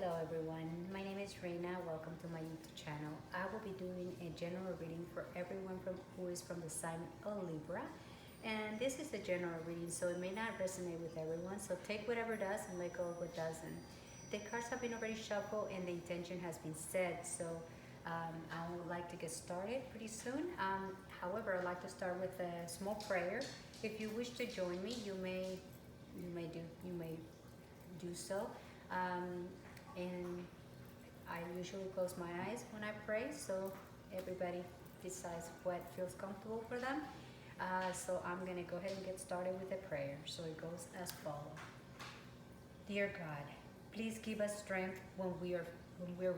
Hello everyone, my name is Reina. Welcome to my YouTube channel. I will be doing a general reading for everyone who is from the sign of Libra. And this is a general reading, so it may not resonate with everyone. So take whatever does and let go of what doesn't. The cards have been already shuffled and the intention has been set. So I would like to get started pretty soon. However, I'd like to start with a small prayer. If you wish to join me, you may do so. Um, and I usually close my eyes when I pray, so everybody decides what feels comfortable for them. So I'm gonna go ahead and get started with the prayer. So it goes as follows: Dear God, please give us strength when we're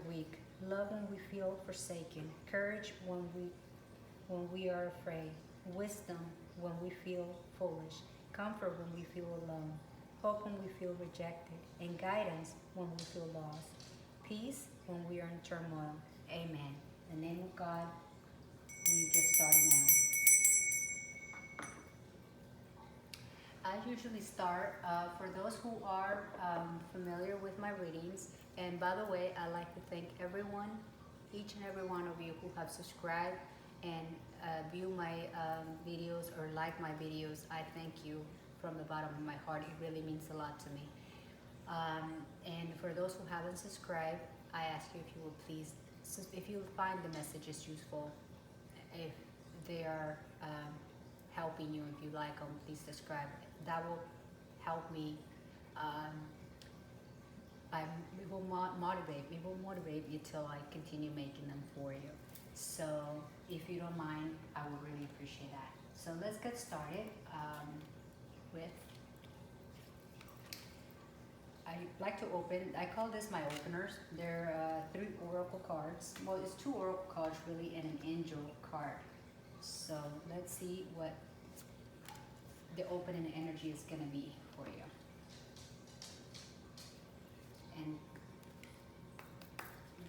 weak, love when we feel forsaken, courage when we are afraid, wisdom when we feel foolish, comfort when we feel alone, hope when we feel rejected, and guidance when we feel lost, peace when we are in turmoil. Amen. In the name of God, we get started now. I usually start, for those who are familiar with my readings, and by the way, I like to thank everyone, each and every one of you who have subscribed and view my videos or like my videos. I thank you from the bottom of my heart. It really means a lot to me. And for those who haven't subscribed, I ask you if you will please, if you find the messages useful, if they are helping you, if you like them, please subscribe. That will help me. Um, it will motivate you till I continue making them for you. So if you don't mind, I would really appreciate that. So let's get started with. I like to open. I call this my openers. They're three oracle cards. Well, it's two oracle cards really, and an angel card. So let's see what the opening energy is gonna be for you. And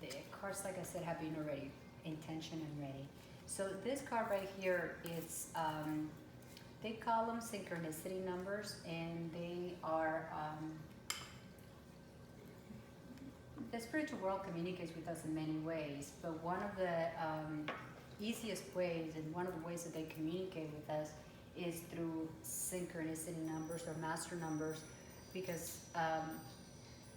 the cards, like I said, have been already intention and ready. So this card right here is they call them synchronicity numbers, and they are the spiritual world communicates with us in many ways, but one of the easiest ways and one of the ways that they communicate with us is through synchronicity numbers or master numbers, because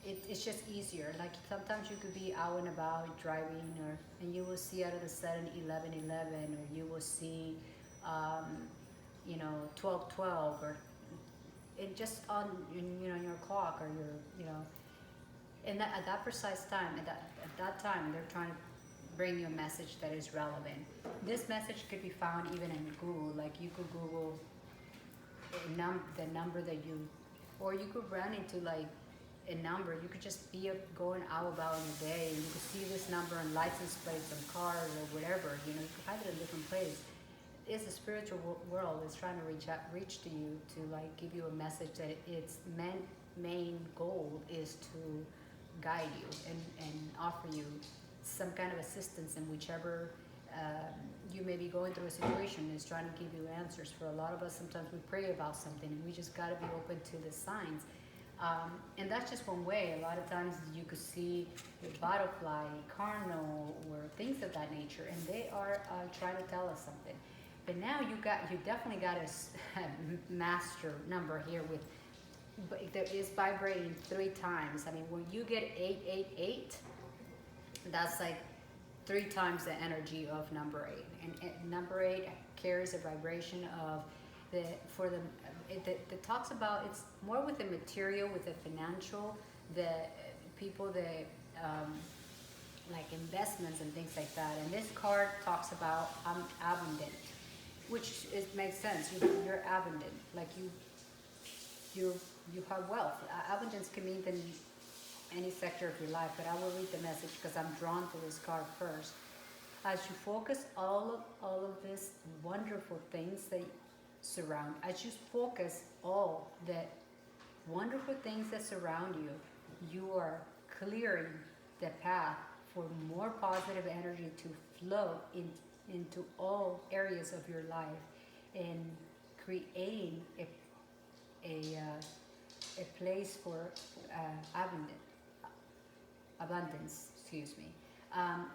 it's just easier. Like sometimes you could be out and about driving, and you will see out of the sudden 1111, or you will see 1212, or it just on your clock, or and at that precise time, at that time, they're trying to bring you a message that is relevant. This message could be found even in Google. Like you could Google the number that you, or you could run into like a number. You could just be going out about in the day, and you could see this number on license plates on cars or whatever. You could find it in a different place. It's the spiritual world is trying to reach to you to like give you a message that its main goal is to guide you and offer you some kind of assistance in whichever you may be going through a situation. Is trying to give you answers. For a lot of us, sometimes we pray about something and we just got to be open to the signs. And that's just one way. A lot of times you could see the butterfly, cardinal, or things of that nature, and they are trying to tell us something. But now you definitely got a master number here with. But that is vibrating 3 times. I mean, when you get 888, that's like 3 times the energy of number 8. And number 8 carries a vibration of that talks about, it's more with the material, with the financial, the people, the like investments and things like that. And this card talks about abundant, which makes sense. You're abundant, like you have wealth. Abundance can mean in any sector of your life, but I will read the message because I'm drawn to this card first. As you focus all of these wonderful things that surround, as you focus all the wonderful things that surround you, you are clearing the path for more positive energy to flow into all areas of your life, and creating a place for abundance. abundance, excuse me.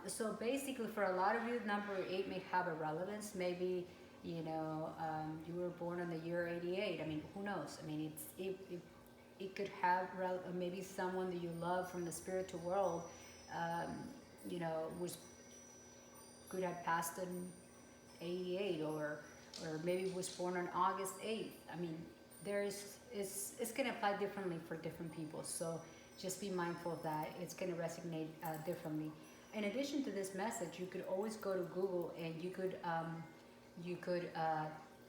So basically, for a lot of you, number eight may have a relevance. Maybe you were born in the year 88. I mean, who knows? I mean, it could have maybe someone that you love from the spiritual world, um, was could have passed in 88, or maybe was born on August 8th. I mean, it's going to apply differently for different people. So just be mindful of that. It's going to resonate differently. In addition to this message, you could always go to Google and you could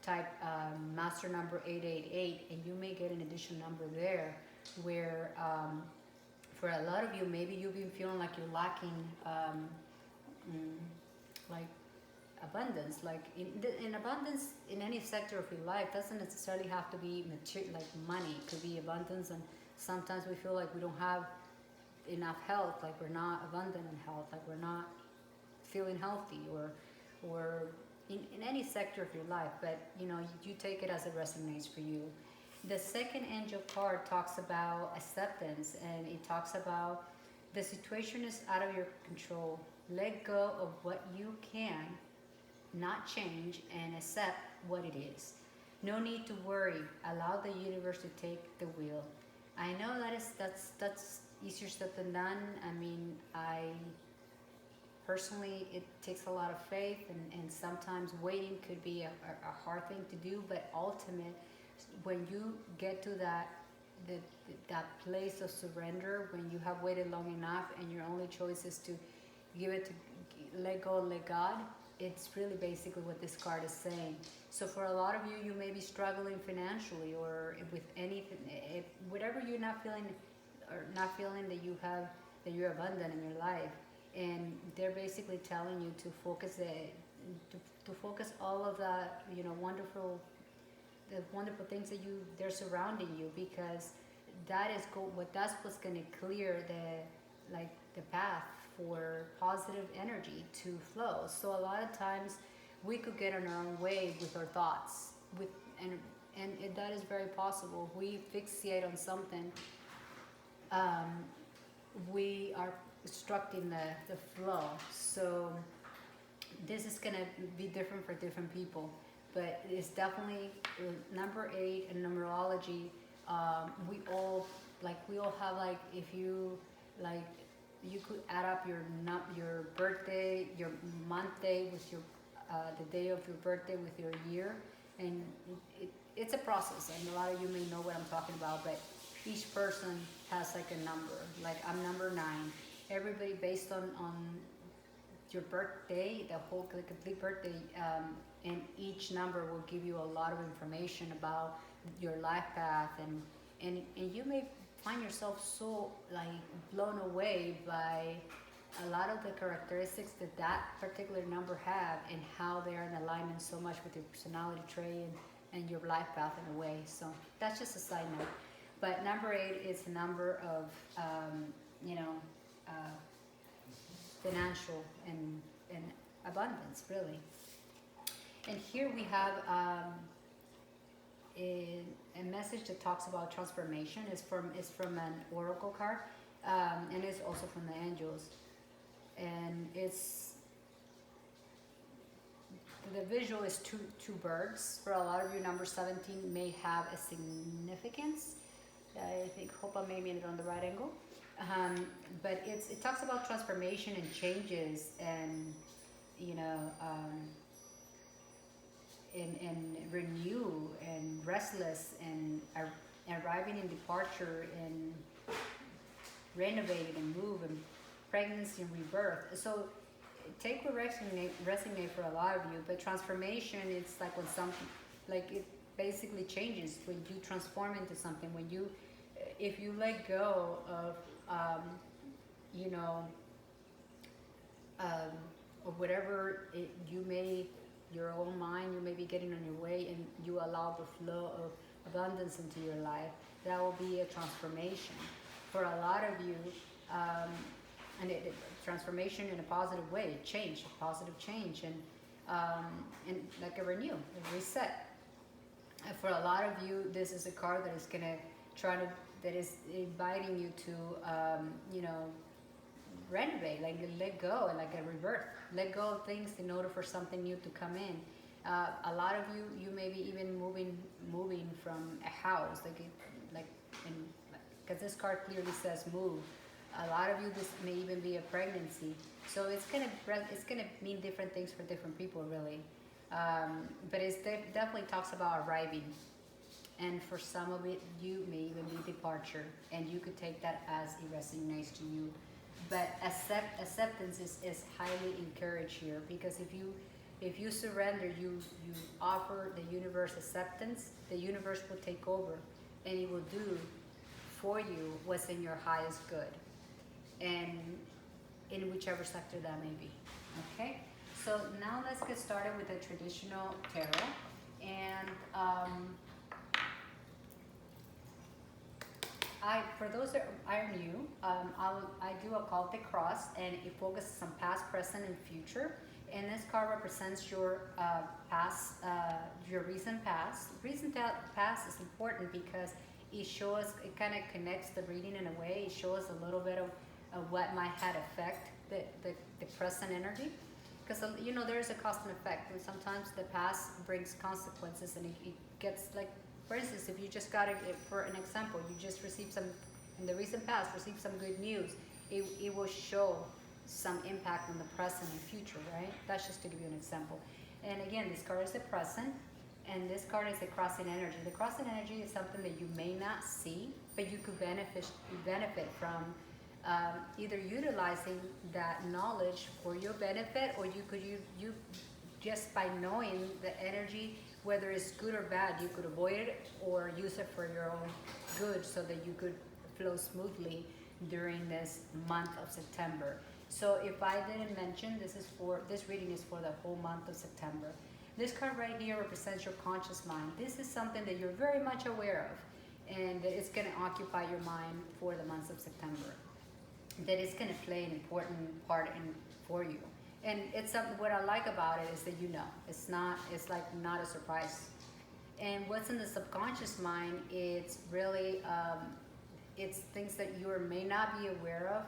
type master number 888, and you may get an additional number there where for a lot of you, maybe you've been feeling like you're lacking like abundance. Like in abundance in any sector of your life doesn't necessarily have to be material, like money. It could be abundance, and sometimes we feel like we don't have enough health, like we're not abundant in health, like we're not feeling healthy, or in any sector of your life. But you take it as it resonates for you. The second angel card talks about acceptance, and it talks about the situation is out of your control. Let go of what you can not change and accept what it is. No need to worry. Allow the universe to take the wheel. I know that's easier said than done. I mean, personally, it takes a lot of faith, and sometimes waiting could be a hard thing to do. But ultimate, when you get to that place of surrender, when you have waited long enough, and your only choice is to let go, let God. It's really basically what this card is saying. So for a lot of you, you may be struggling financially, or with anything, whatever you're not feeling, or not feeling that you're abundant in your life. And they're basically telling you to focus to focus all of that, wonderful things that they're surrounding you, because that's what's going to clear the path for positive energy to flow. So a lot of times we could get in our own way with our thoughts, and that is very possible. We fixate on something, we are obstructing the flow. So this is going to be different for different people, but it's definitely number 8 in numerology. We all have, like, if you like, you could add up your birthday, your month day with your the day of your birthday with your year, and it's a process. And a lot of you may know what I'm talking about, but each person has like a number. Like, I'm number 9. Everybody, based on your birthday, the complete birthday, and each number will give you a lot of information about your life path, and you may find yourself so, like, blown away by a lot of the characteristics that particular number have, and how they are in alignment so much with your personality trait and your life path in a way. So that's just a side note. But number 8 is a number of financial and abundance, really. And here we have a message that talks about transformation. It's from an oracle card, and it's also from the angels. And the visual is two birds. For a lot of you, number 17 may have a significance. Hope I may mean it on the right angle. But it talks about transformation and changes, and and renew, and restless, and arriving in departure, and renovated, and move, and pregnancy and rebirth. So take what resonate for a lot of you. But transformation, it's like when something, like, it basically changes when you transform into something. When if you let go of or whatever your own mind, you may be getting on your way, and you allow the flow of abundance into your life, that will be a transformation for a lot of you. And transformation in a positive way, positive change, and like a renew, a reset. And for a lot of you, this is a card that is gonna that is inviting you to, renovate, like let go, and like a rebirth. Let go of things in order for something new to come in. A lot of you may be even moving from a house, like in, because this card clearly says move. A lot of you, this may even be a pregnancy. So it's gonna mean different things for different people, really. But definitely talks about arriving, and for some of it, you may even be departure, and you could take that as it resonates to you. But acceptance is highly encouraged here, because if you surrender, you offer the universe acceptance. The universe will take over, and it will do for you what's in your highest good, and in whichever sector that may be. Okay, so now let's get started with the traditional tarot. And for those that are new, I do a occultic cross, and it focuses on past, present, and future. And this card represents your past, your recent past. Recent past is important because it kind of connects the reading in a way. It shows a little bit of what might have affect the present energy. Because, there is a cause and effect. And sometimes the past brings consequences, and it gets like, for instance, if you just got it, for an example, you just received in the recent past, received some good news, it will show some impact on the present and future, right? That's just to give you an example. And again, this card is the present, and this card is the crossing energy. The crossing energy is something that you may not see, but you could benefit from either utilizing that knowledge for your benefit, or you just by knowing the energy, whether it's good or bad, you could avoid it or use it for your own good, so that you could flow smoothly during this month of September. So if I didn't mention, this reading is for the whole month of September. This card right here represents your conscious mind. This is something that you're very much aware of, and that it's going to occupy your mind for the months of September. That it's going to play an important part for you. And it's something, what I like about it is that it's like not a surprise. And what's in the subconscious mind, it's really, it's things that you may not be aware of,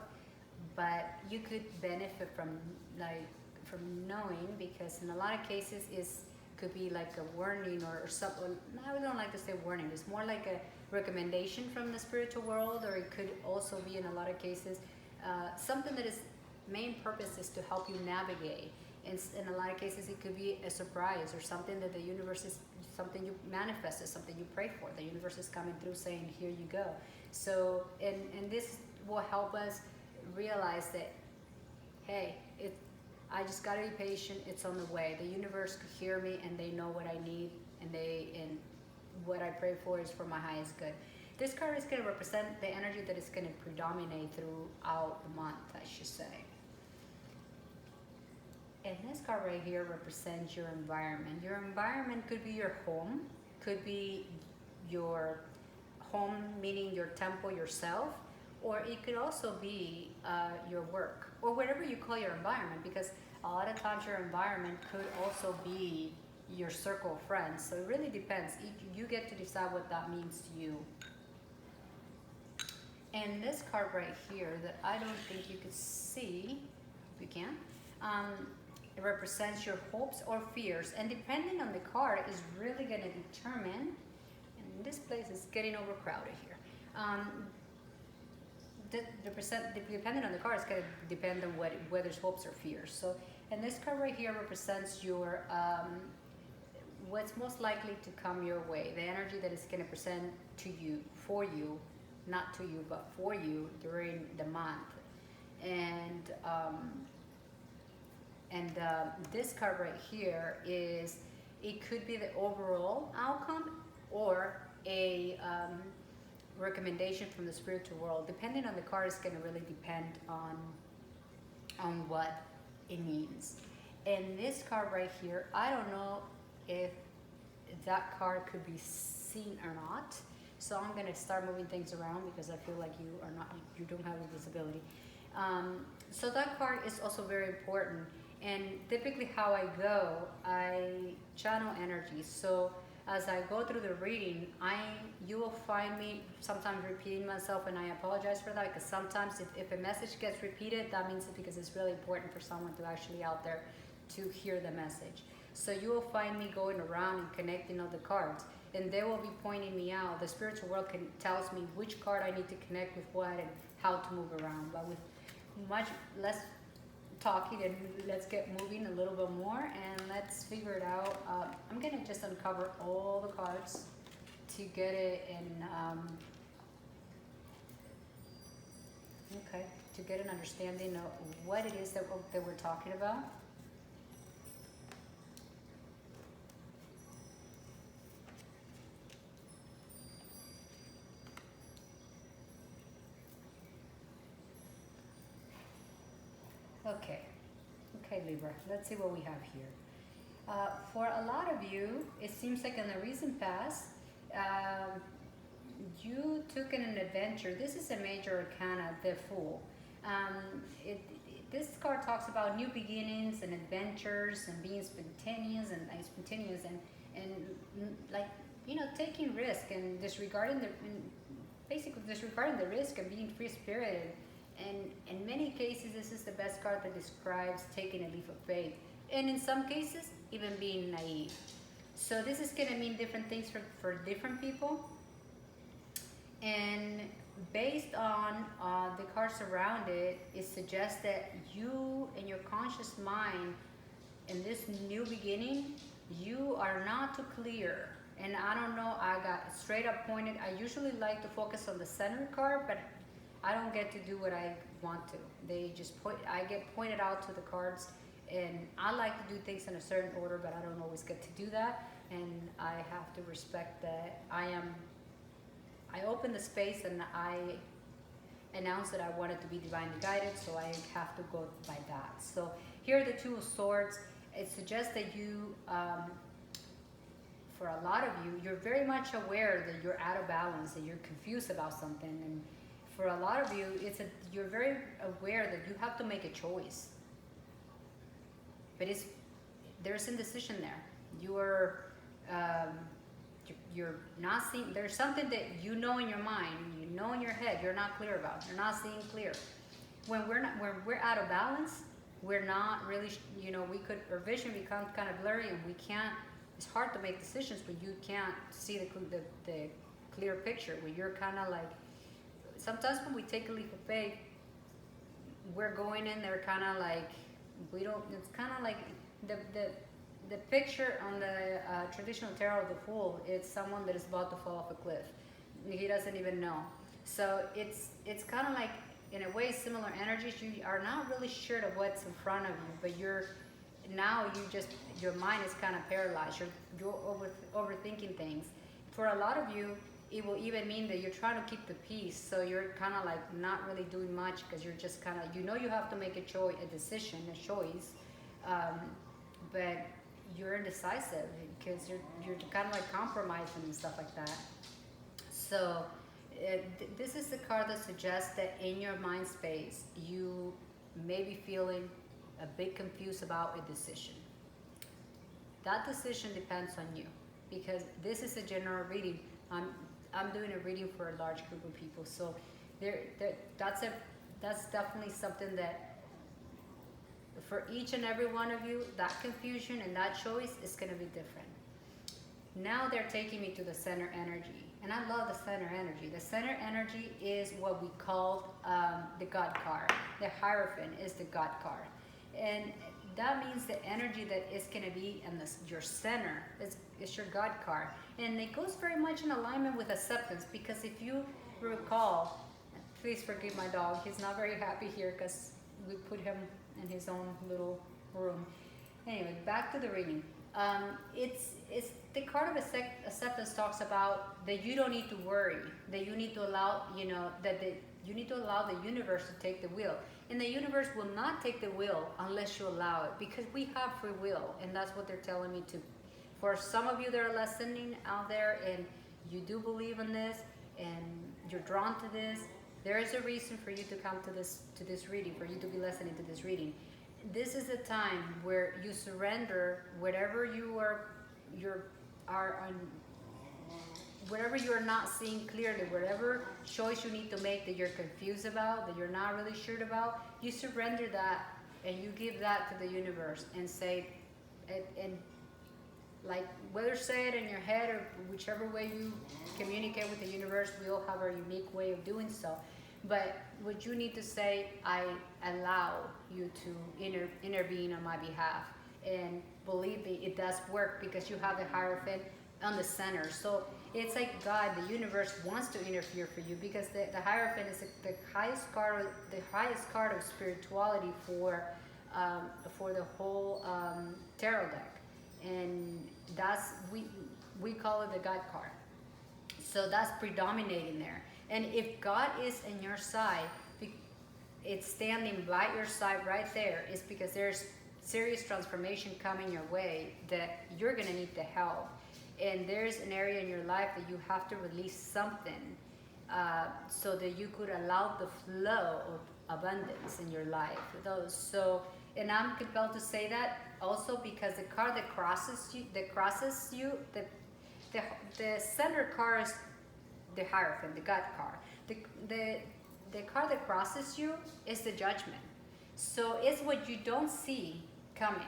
but you could benefit from knowing, because in a lot of cases could be like a warning or something. I don't like to say warning. It's more like a recommendation from the spiritual world, or it could also be, in a lot of cases, something that its main purpose is to help you navigate. In a lot of cases, it could be a surprise, or something that the universe is, something you manifested, something you pray for. The universe is coming through saying, here you go. So, and this will help us realize that, hey, I just gotta be patient. It's on the way. The universe could hear me, and they know what I need, and what I pray for is for my highest good. This card is going to represent the energy that is going to predominate throughout the month, I should say. And this card right here represents your environment. Your environment could be your home, could be your home, meaning your temple yourself, or it could also be your work, or whatever you call your environment, because a lot of times your environment could also be your circle of friends. So it really depends. You get to decide what that means to you. And this card right here that I don't think you could see, if you can, it represents your hopes or fears. And depending on the card is really going to determine, and this place is getting overcrowded here. Depending on the card, it's going to depend on whether it's hopes or fears. So, and this card right here represents your, what's most likely to come your way, the energy that is going to present to you, for you, not to you, but for you during the month. And this card right here is, it could be the overall outcome, or a recommendation from the spiritual world. Depending on the card, it's going to really depend on what it means. And this card right here, I don't know if that card could be seen or not. So I'm going to start moving things around, because I feel like you don't have a visibility. So that card is also very important. And typically how I channel energy. So as I go through the reading, you will find me sometimes repeating myself, and I apologize for that, because sometimes if a message gets repeated, that means it's because it's really important for someone to actually out there to hear the message. So you will find me going around and connecting all the cards, and they will be pointing me out. The spiritual world tells me which card I need to connect with what and how to move around. But with much less talking, and let's get moving a little bit more, and let's figure it out. I'm gonna just uncover all the cards to get it in, okay, to get an understanding of what it is that we're talking about. Okay, okay, Libra, let's see what we have here. For a lot of you, it seems like in the recent past, you took in an adventure. This is a major arcana, the Fool. Um, this card talks about new beginnings and adventures and being and like, taking risk and basically disregarding the risk and being free spirited. And in many cases, this is the best card that describes taking a leap of faith. And in some cases, even being naive. So this is going to mean different things for different people. And based on the cards around it, it suggests that you and your conscious mind in this new beginning, you are not too clear. And I don't know, I got straight up pointed. I usually like to focus on the center card, but I don't get to do what I want to. I get pointed out to the cards, and I like to do things in a certain order, but I don't always get to do that. And I have to respect that I open the space and I announce that I wanted to be divinely guided, so I have to go by that. So here are the Two of Swords. It suggests that you, for a lot of you, you're very much aware that you're out of balance, that you're confused about something. And for a lot of you, you're very aware that you have to make a choice. But there's indecision there. You're not seeing, there's something that in your mind, in your head, you're not clear about. You're not seeing clear. When we're out of balance, we're not really, our vision becomes kind of blurry, and it's hard to make decisions when you can't see the clear picture, when you're kind of like, sometimes when we take a leap of faith, we're going in there kind of like, it's kind of like the picture on the traditional tarot of the Fool, it's someone that is about to fall off a cliff. He doesn't even know. So it's kind of like, in a way, similar energies. You are not really sure of what's in front of you, but your mind is kind of paralyzed. You're overthinking things. For a lot of you, it will even mean that you're trying to keep the peace, so you're kind of like not really doing much, because you're just kind of, you have to make a choice, but you're indecisive because you're kind of like compromising and stuff like that. So this is the card that suggests that in your mind space, you may be feeling a bit confused about a decision. That decision depends on you, because this is a general reading. I'm doing a reading for a large group of people, so that's definitely something that for each and every one of you, that confusion and that choice is going to be different. Now they're taking me to the center energy, and I love the center energy. The center energy is what we call the God card. The Hierophant is the God card, and that means the energy that is going to be in your center is your God card. And it goes very much in alignment with acceptance, because if you recall, please forgive my dog, he's not very happy here because we put him in his own little room. Anyway, back to the reading. It's the card of acceptance talks about that you don't need to worry, that you need to allow, you need to allow the universe to take the wheel. And the universe will not take the wheel unless you allow it, because we have free will, and that's what they're telling me to. For some of you that are listening out there and you do believe in this and you're drawn to this, there is a reason for you to come to this reading, for you to be listening to this reading. This is a time where you surrender whatever you are whatever you're not seeing clearly, whatever choice you need to make that you're confused about, that you're not really sure about, you surrender that and you give that to the universe and say, and like whether say it in your head or whichever way you communicate with the universe, we all have our unique way of doing so. But what you need to say, I allow you to intervene on my behalf. And believe me, it does work because you have the Hierophant on the center. So it's like God, the universe wants to interfere for you because the Hierophant is the highest card of spirituality for the whole tarot deck. And that's we call it the God card. So that's predominating there. And if God is in your side, it's standing by your side right there, is because there's serious transformation coming your way that you're going to need the help. And there's an area in your life that you have to release something so that you could allow the flow of abundance in your life. So, and I'm compelled to say that also because the card that crosses you, the center card is the Hierophant, the God card. The card that crosses you is the Judgment. So it's what you don't see coming.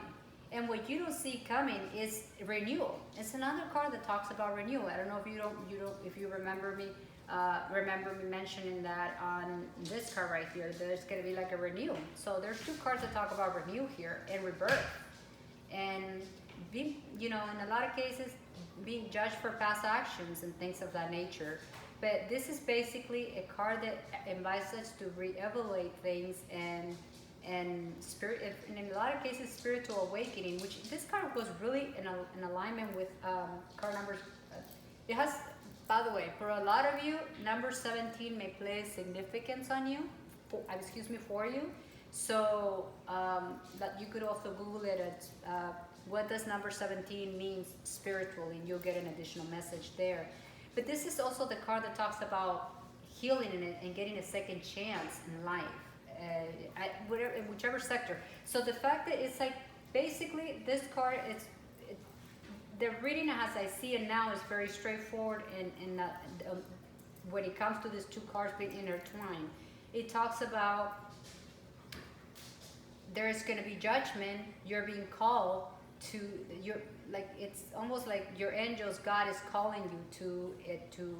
And what you don't see coming is renewal. It's another card that talks about renewal. I don't know if you remember me mentioning that on this card right here. There's going to be like a renewal. So there's two cards that talk about renewal here and rebirth. And being, in a lot of cases, being judged for past actions and things of that nature. But this is basically a card that invites us to re-evaluate things and spirit, in a lot of cases, spiritual awakening, which this card was really in alignment with card numbers. It has, by the way, for a lot of you, number 17 may play significance on you, for you. So that you could also Google it at what does number 17 mean spiritually, and you'll get an additional message there. But this is also the card that talks about healing in it and getting a second chance in life, in whichever sector. So the fact that it's like, basically this card, the reading as I see it now is very straightforward in when it comes to these two cards being intertwined. It talks about there's going to be judgment, you're being called to it's almost like your angels, God is calling you to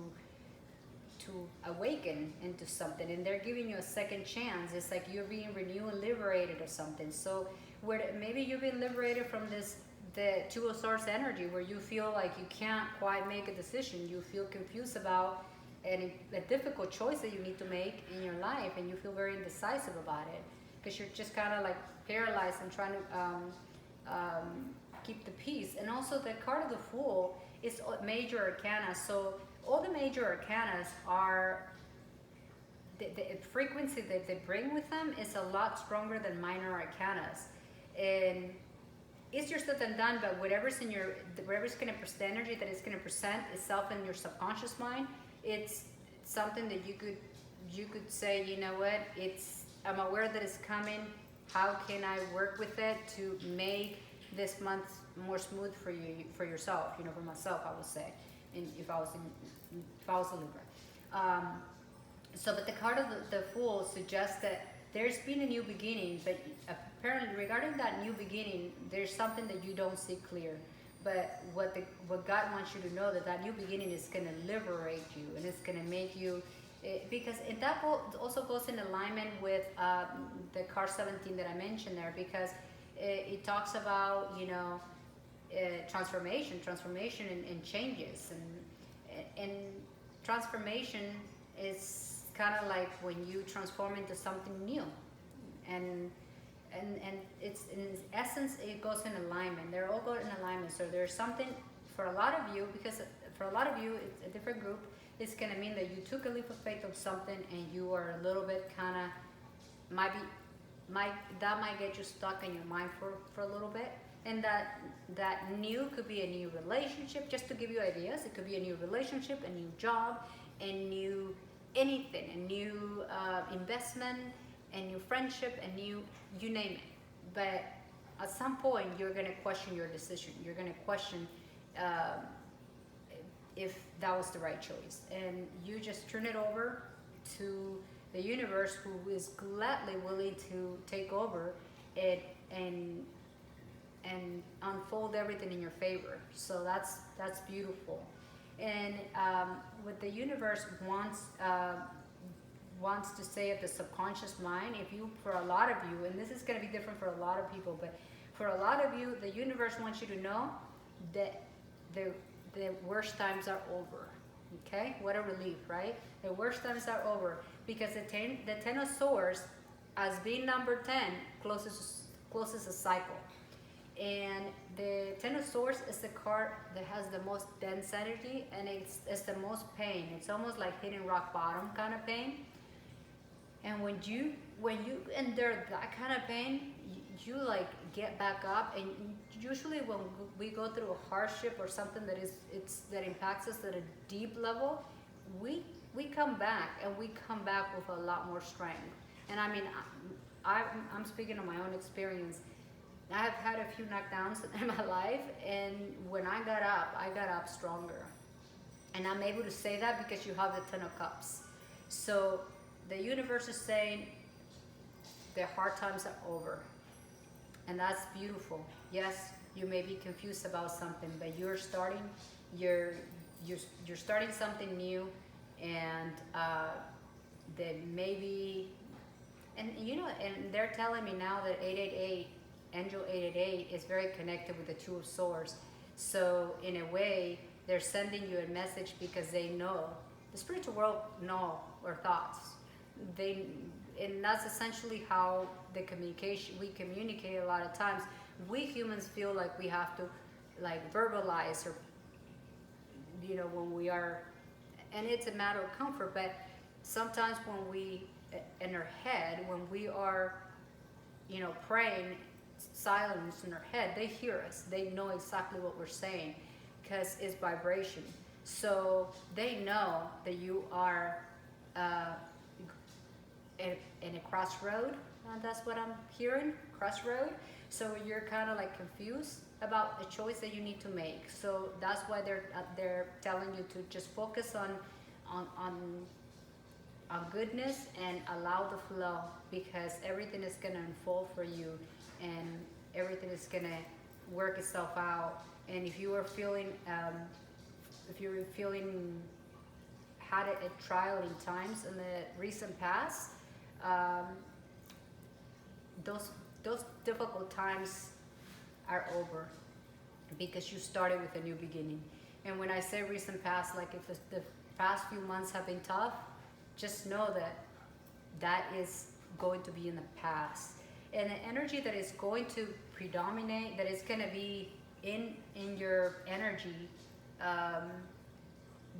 awaken into something, and they're giving you a second chance. It's like you're being renewed and liberated or something. So where maybe you've been liberated from the Two of Swords energy, where you feel like you can't quite make a decision, you feel confused about a difficult choice that you need to make in your life, and you feel very indecisive about it because you're just kind of like paralyzed and trying to keep the peace. And also the card of the Fool is major arcana. So all the major arcanas are, the frequency that they bring with them is a lot stronger than minor arcanas. And easier said than done, but whatever's going to, the energy that is going to present itself in your subconscious mind, it's something that you could say, you know what, I'm aware that it's coming. How can I work with it to make this month more smooth for you, for yourself? For myself, I would say, and if I was a Libra. But the card of the Fool suggests that there's been a new beginning, but apparently regarding that new beginning, there's something that you don't see clear. But what God wants you to know, that new beginning is going to liberate you, and it's going to make you. Because that also goes in alignment with the card 17 that I mentioned there, because it talks about transformation and changes, and transformation is kind of like when you transform into something new, and it's in essence it goes in alignment. They're all going in alignment. So there's something for a lot of you, because for a lot of you it's a different group. It's going to mean that you took a leap of faith of something and you are a little bit kind of, that might get you stuck in your mind for a little bit. And that new could be a new relationship. Just to give you ideas, it could be a new relationship, a new job, a new anything, a new investment, a new friendship, a new, you name it. But at some point, you're going to question your decision. You're going to question if that was the right choice. And you just turn it over to the universe, who is gladly willing to take over it and unfold everything in your favor. So that's beautiful. And what the universe wants to say at the subconscious mind, if you, for a lot of you, and this is going to be different for a lot of people, but for a lot of you, the universe wants you to know that the worst times are over. Okay, what a relief, right? The worst times are over, because the ten of swords, as being number 10, closes a cycle. And the ten of swords is the card that has the most dense energy, and it's the most pain. It's almost like hitting rock bottom kind of pain. And when you endure that kind of pain, you like get back up. And usually when we go through a hardship or something that impacts us at a deep level, we come back, and we come back with a lot more strength. And I mean, I'm speaking of my own experience. I have had a few knockdowns in my life, and when I got up stronger. And I'm able to say that because you have the Ten of Cups. So the universe is saying the hard times are over. And that's beautiful. Yes, you may be confused about something, but you're starting something new, and that maybe, and they're telling me now that 888, Angel 888 is very connected with the Two of Swords. So in a way, they're sending you a message because they know, the spiritual world know our thoughts. And that's essentially how we communicate a lot of times. We humans feel like we have to like verbalize, or when we are, and it's a matter of comfort, but sometimes when we, in our head, when we are praying, silence in our head, they hear us, they know exactly what we're saying, because it's vibration. So they know that you are in a crossroad. That's what I'm hearing, crossroad. So you're kind of like confused about a choice that you need to make. So that's why they're telling you to just focus on goodness and allow the flow, because everything is gonna unfold for you, and everything is gonna work itself out. And if you are feeling, had a trial in times in the recent past, those difficult times are over, because you started with a new beginning. And when I say recent past, like if the past few months have been tough, just know that is going to be in the past. And the energy that is going to predominate, that is going to be in your energy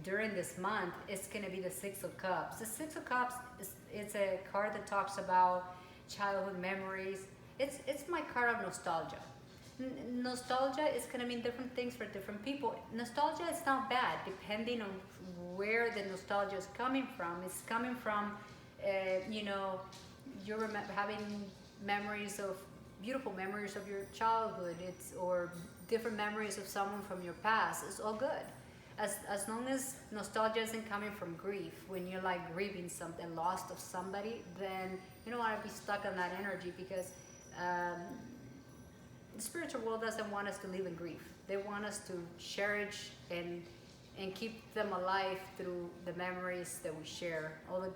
during this month, is going to be the Six of Cups. The Six of Cups it's a card that talks about childhood memories. It's my card of nostalgia. Nostalgia is going to mean different things for different people. Nostalgia is not bad, depending on where the nostalgia is coming from. It's coming from, you remember having beautiful memories of your childhood, or different memories of someone from your past. It's all good, as long as nostalgia isn't coming from grief. When you're like grieving something, lost of somebody, then you don't want to be stuck on that energy, because the spiritual world doesn't want us to live in grief. They want us to cherish and keep them alive through the memories that we share, all the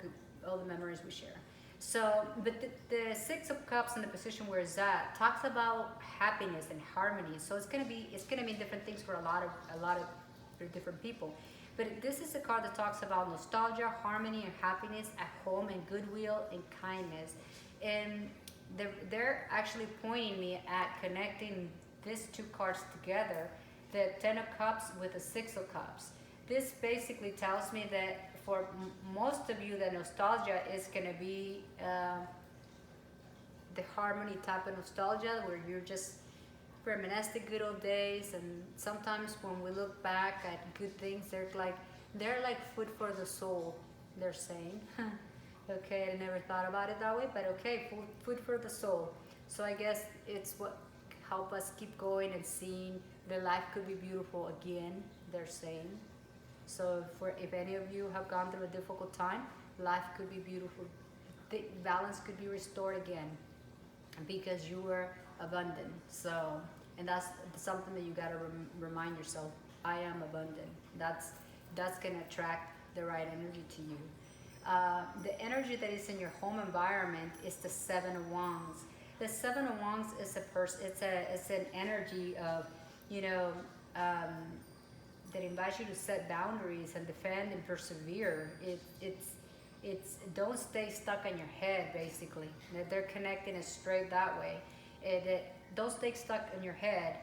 memories we share. So, but the Six of Cups in the position where it's at talks about happiness and harmony. So it's gonna mean different things for a lot of different people. But this is a card that talks about nostalgia, harmony, and happiness at home, and goodwill and kindness. And they're actually pointing me at connecting these two cards together, the Ten of Cups with the Six of Cups. This basically tells me that for most of you, the nostalgia is going to be the harmony type of nostalgia, where you're just reminiscing good old days. And sometimes when we look back at good things, they're like food for the soul, they're saying. Okay, I never thought about it that way, but okay, food for the soul. So I guess it's what help us keep going and seeing that life could be beautiful again, they're saying. So if any of you have gone through a difficult time, life could be beautiful. The balance could be restored again because you were abundant. So, and that's something that you got to remind yourself. I am abundant. That's going to attract the right energy to you. The energy that is in your home environment is the Seven of Wands. The Seven of Wands is it's an energy of, you know, that invites you to set boundaries and defend and persevere. It's don't stay stuck on your head, basically. They're connecting it straight that way. Don't stay stuck in your head,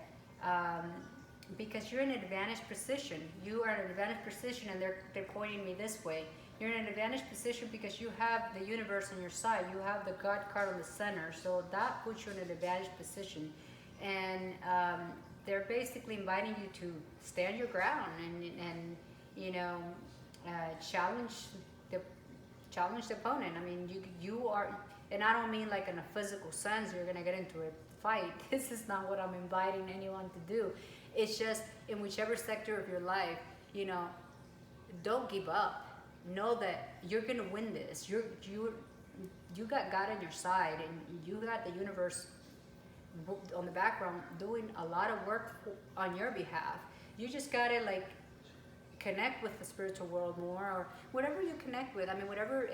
because you're in an advantage position. You are in an advantage position, and they're pointing me this way. You're in an advantage position because you have the universe on your side. You have the God card on the center, so that puts you in an advantage position. And they're basically inviting you to stand your ground and you know, challenge the opponent. I mean, you are, and I don't mean like in a physical sense. You're gonna get into a fight. This is not what I'm inviting anyone to do. It's just in whichever sector of your life, you know, don't give up. Know that you're gonna win this. You got God on your side, and you got the universe on the background doing a lot of work on your behalf. You just gotta like connect with the spiritual world more, or whatever you connect with. I mean, whatever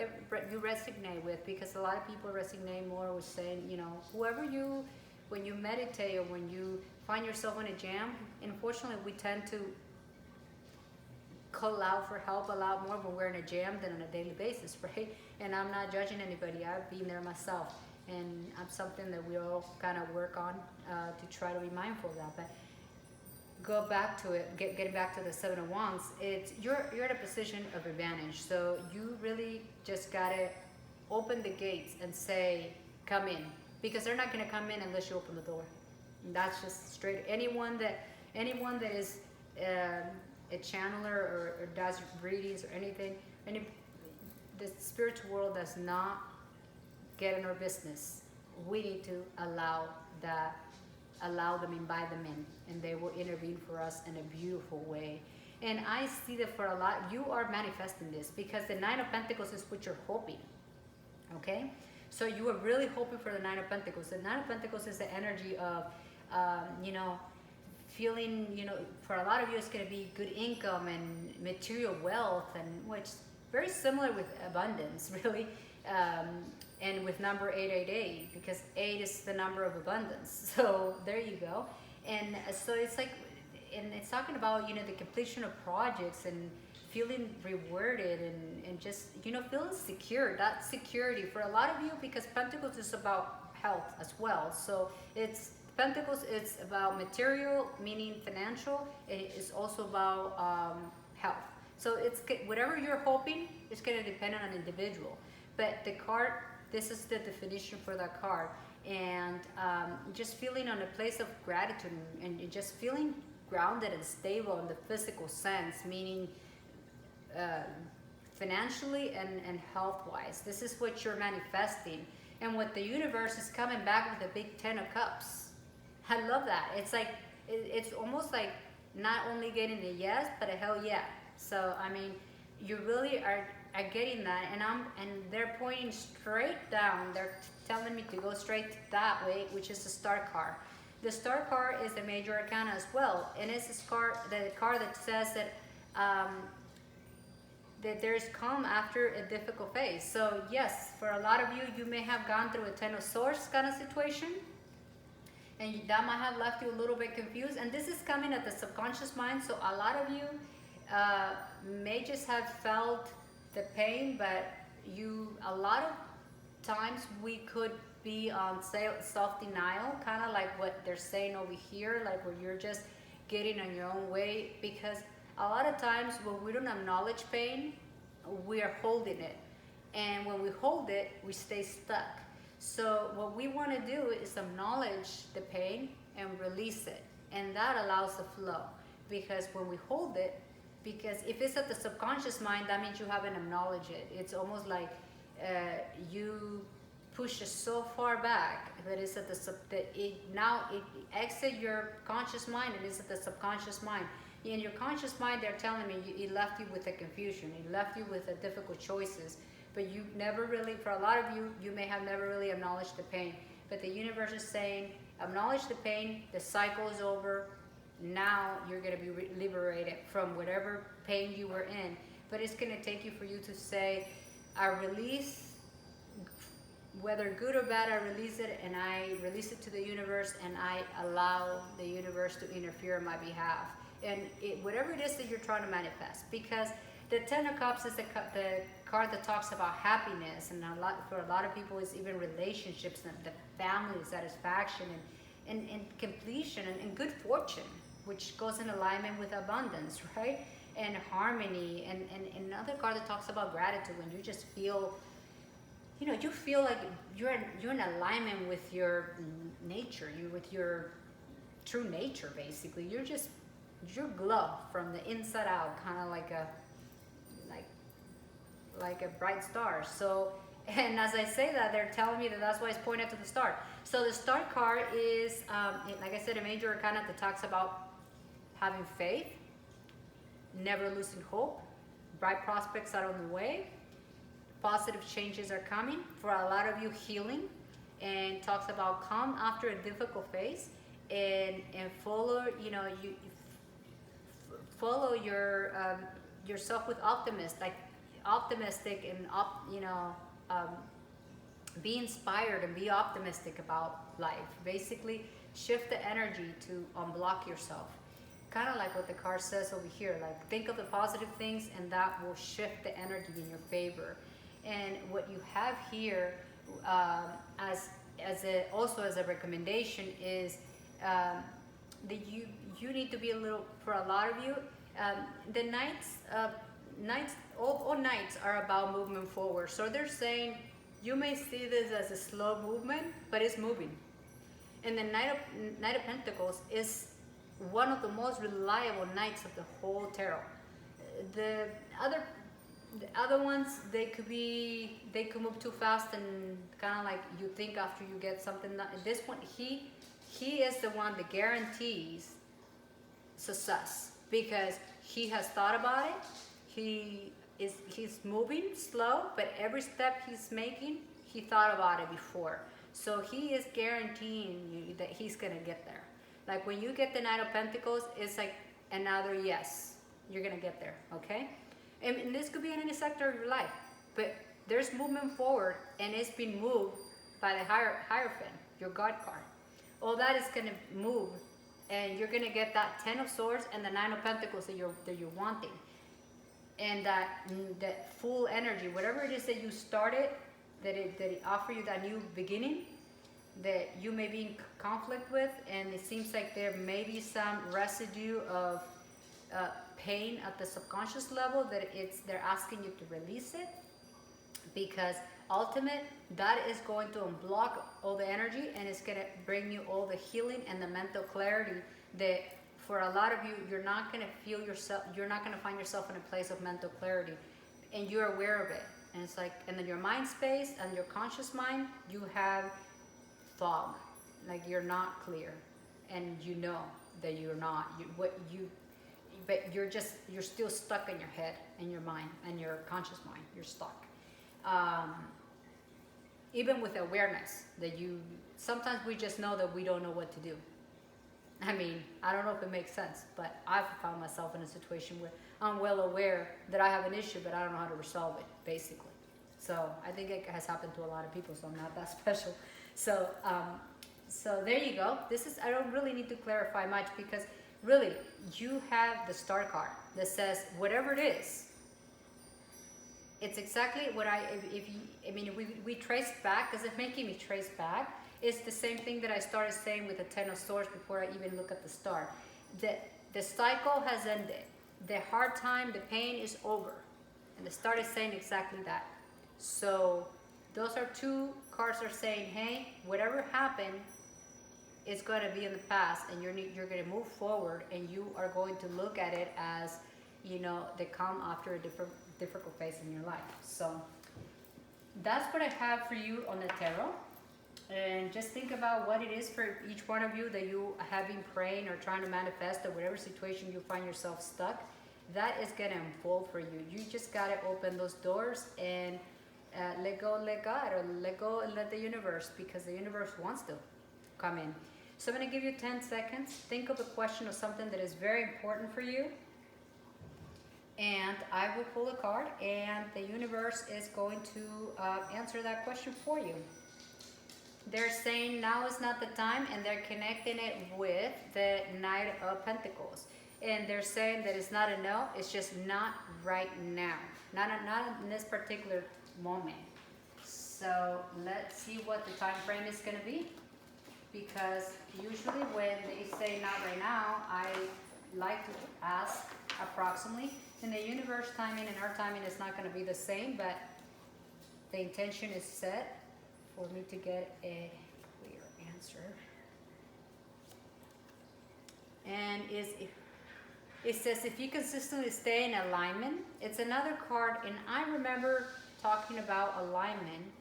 you resonate with, because a lot of people resonate more with saying, you know, when you meditate or when you find yourself in a jam. Unfortunately, we tend to call out for help a lot more when we're in a jam than on a daily basis, right? And I'm not judging anybody. I've been there myself, and I'm something that we all kind of work on to try to be mindful of that. But go back to it, getting back to the Seven of Wands, you're in a position of advantage. So you really just gotta open the gates and say, come in, because they're not gonna come in unless you open the door. And that's just straight. Anyone that is a channeler or does readings or anything, the spiritual world does not get in our business. We need to allow them, invite them in, and they will intervene for us in a beautiful way. And I see that for a lot, you are manifesting this, because the Nine of Pentacles is what you're hoping. Okay, so you are really hoping for the Nine of Pentacles. The Nine of Pentacles is the energy of you know, feeling, you know, for a lot of you it's going to be good income and material wealth, and which very similar with abundance, really. And with number 888, because 8 is the number of abundance. So there you go. And so it's like, and it's talking about, you know, the completion of projects and feeling rewarded and just, you know, feeling secure. That security for a lot of you, because Pentacles is about health as well. So Pentacles is about material, meaning financial. It is also about health. So it's whatever you're hoping, it's going to depend on an individual. But the card, this is the definition for that card. And just feeling on a place of gratitude and just feeling grounded and stable in the physical sense, meaning financially and health-wise. This is what you're manifesting. And what the universe is coming back with a big 10 of Cups. I love that. It's like, it's almost like not only getting a yes, but a hell yeah. So, I mean, you really are getting that, and they're pointing straight down. They're telling me to go straight that way, which is the Star card. The Star card is the major arcana as well, and it's the card that says that that there is calm after a difficult phase. So yes, for a lot of you, you may have gone through a Ten of Swords kind of situation, and that might have left you a little bit confused. And this is coming at the subconscious mind, so a lot of you may just have felt the pain, but a lot of times we could be on self-denial, kind of like what they're saying over here, like where you're just getting on your own way, because a lot of times when we don't acknowledge pain, we are holding it, and when we hold it, we stay stuck. So what we want to do is acknowledge the pain and release it, and that allows the flow. Because when we hold it, because if it's at the subconscious mind, that means you haven't acknowledged it. It's almost like you push it so far back that it's at now it exit your conscious mind and it's at the subconscious mind. In your conscious mind, they're telling me it left you with a confusion, it left you with a difficult choices, but you never really, for a lot of you, you may have never really acknowledged the pain. But the universe is saying, acknowledge the pain, the cycle is over, now you're going to be liberated from whatever pain you were in. But it's going to take you for you to say, I release, whether good or bad, I release it, and I release it to the universe, and I allow the universe to interfere on my behalf. And whatever it is that you're trying to manifest, because the Ten of Cups is the card that talks about happiness, and for a lot of people it's even relationships and the family satisfaction and completion and good fortune, which goes in alignment with abundance, right? And harmony, and another card that talks about gratitude, when you just feel, you feel like you're in alignment with your nature, with your true nature, basically. You're glow from the inside out, kind of like a bright star. So, and as I say that, they're telling me that that's why it's pointed to the star. So the star card is, like I said, a major arcana that talks about having faith, never losing hope, bright prospects are on the way, positive changes are coming. For a lot of you, healing, and talks about come after a difficult phase and follow, follow yourself with optimistic and be inspired and be optimistic about life. Basically, shift the energy to unblock yourself. Kind of like what the card says over here, like think of the positive things and that will shift the energy in your favor. And what you have here also as a recommendation is that you need to be a little, for a lot of you, the all nights are about movement forward. So they're saying you may see this as a slow movement, but it's moving. And the Knight of Pentacles is one of the most reliable nights of the whole tarot. The other ones, they could move too fast and kind of like you think after you get something done. This one, he is the one that guarantees success because he has thought about it. He's moving slow, but every step he's making, he thought about it before. So he is guaranteeing you that he's gonna get there. Like when you get the Knight of Pentacles, it's like another yes, you're gonna get there, okay? And this could be in any sector of your life, but there's movement forward, and it's been moved by the Hierophant, your God card. All that is gonna move, and you're gonna get that Ten of Swords and the Nine of Pentacles that you're wanting, and that full energy, whatever it is that you started, that it offer you that new beginning that you may be in conflict with, and it seems like there may be some residue of pain at the subconscious level that they're asking you to release it, because ultimate that is going to unblock all the energy, and it's going to bring you all the healing and the mental clarity that for a lot of you, you're not going to feel yourself, you're not going to find yourself in a place of mental clarity, and you're aware of it. And it's like, and then your mind space and your conscious mind, you have fog, like you're not clear, and you know that you're not. But you're still stuck in your head and your mind and your conscious mind. You're stuck. Even with awareness that sometimes we just know that we don't know what to do. I mean, I don't know if it makes sense, but I've found myself in a situation where I'm well aware that I have an issue, but I don't know how to resolve it, basically. So I think it has happened to a lot of people, so I'm not that special. So, so there you go. I don't really need to clarify much, because really, you have the Star card that says whatever it is, it's exactly what we trace back, because it's making me trace back. It's the same thing that I started saying with the Ten of Swords before I even look at the star. The cycle has ended. The hard time, the pain is over. And the star is saying exactly that. So those are two cards are saying, hey, whatever happened is going to be in the past, and you're going to move forward, and you are going to look at it as, they come after a difficult phase in your life. So that's what I have for you on the tarot. And just think about what it is for each one of you that you have been praying or trying to manifest, or whatever situation you find yourself stuck. That is going to unfold for you. You just got to open those doors and let go, let God, or let go and let the universe, because the universe wants to come in. So I'm going to give you 10 seconds. Think of a question or something that is very important for you. And I will pull a card, and the universe is going to answer that question for you. They're saying now is not the time, and they're connecting it with the Knight of Pentacles. And they're saying that it's not a no, it's just not right now. Not in this particular moment. So let's see what the time frame is going to be. Because usually when they say not right now, I like to ask approximately. And the universe timing and our timing is not going to be the same, but the intention is set for me to get a clear answer. And it says if you consistently stay in alignment, it's another card, and I remember talking about alignment,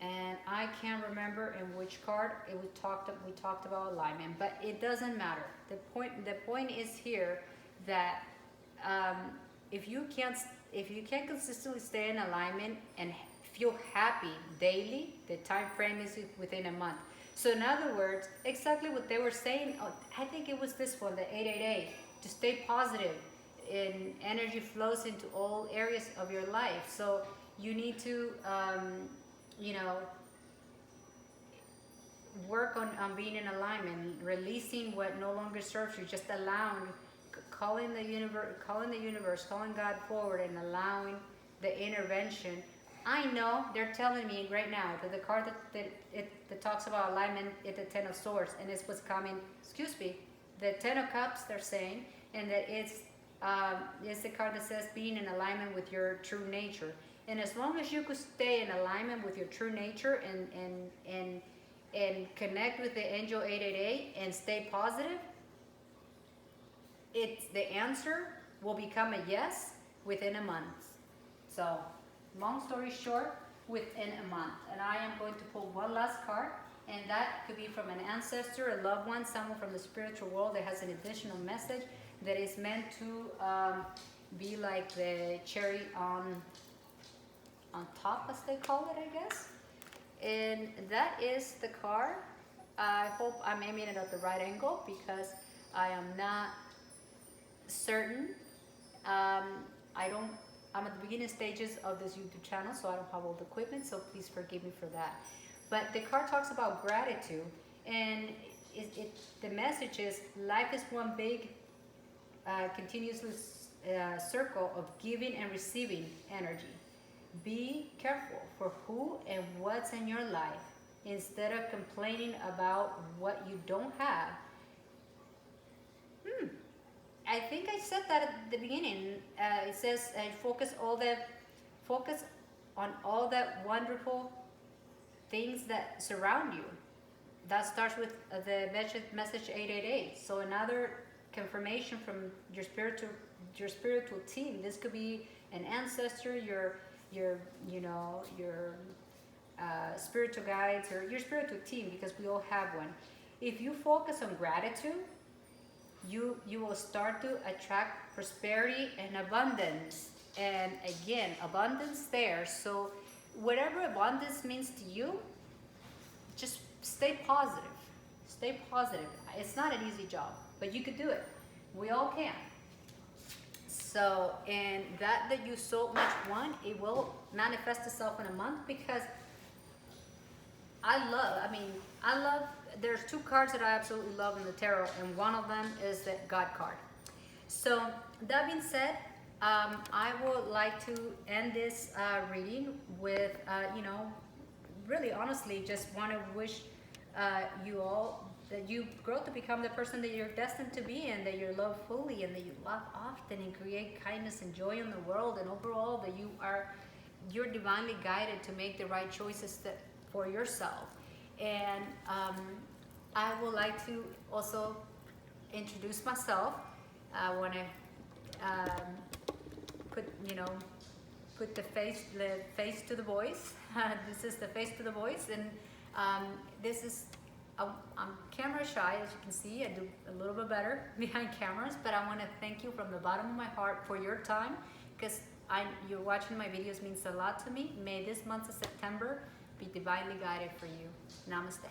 and I can't remember in which card we talked about alignment, but it doesn't matter. The point is here that if you can't consistently stay in alignment and feel happy daily, the time frame is within a month. So in other words, exactly what they were saying, I think it was this one, the 888, to stay positive, and energy flows into all areas of your life. So you need to, work on being in alignment, releasing what no longer serves you, just allowing, calling the universe, calling God forward, and allowing the intervention. I know they're telling me right now that the card that talks about alignment is the Ten of Swords, and it's what's coming, the Ten of Cups, they're saying, and that it's the card that says being in alignment with your true nature. And as long as you could stay in alignment with your true nature and connect with the Angel 888 and stay positive, the answer will become a yes within a month. So, long story short, within a month. And I am going to pull one last card, and that could be from an ancestor, a loved one, someone from the spiritual world that has an additional message that is meant to be like the cherry on top, as they call it, I guess. And that is the card. I hope I'm aiming it at the right angle, because I am not certain. I'm at the beginning stages of this YouTube channel, so I don't have all the equipment, so please forgive me for that. But the card talks about gratitude, and the message is life is one big continuous circle of giving and receiving energy. Be careful for who and what's in your life. Instead of complaining about what you don't have. I think I said that at the beginning. It says focus on all that wonderful things that surround you. That starts with the message 888. So another confirmation from your spiritual team. This could be an ancestor, your spiritual guides, or your spiritual team, because we all have one. If you focus on gratitude, you will start to attract prosperity and abundance. And again, abundance there. So whatever abundance means to you, just stay positive. Stay positive. It's not an easy job, but you could do it. We all can. So, and that you so much want, it will manifest itself in a month, because I love, there's two cards that I absolutely love in the tarot, and one of them is the God card. So, that being said, I would like to end this reading with, really honestly, just want to wish you all that you grow to become the person that you're destined to be, and that you're loved fully, and that you love often, and create kindness and joy in the world, and overall that you're divinely guided to make the right choices for yourself. And I would like to also introduce myself. I want to put, put the face to the voice. This is the face to the voice, and this is, I'm camera shy, as you can see. I do a little bit better behind cameras, but I want to thank you from the bottom of my heart for your time, because you're watching my videos means a lot to me. May this month of September be divinely guided for you. Namaste.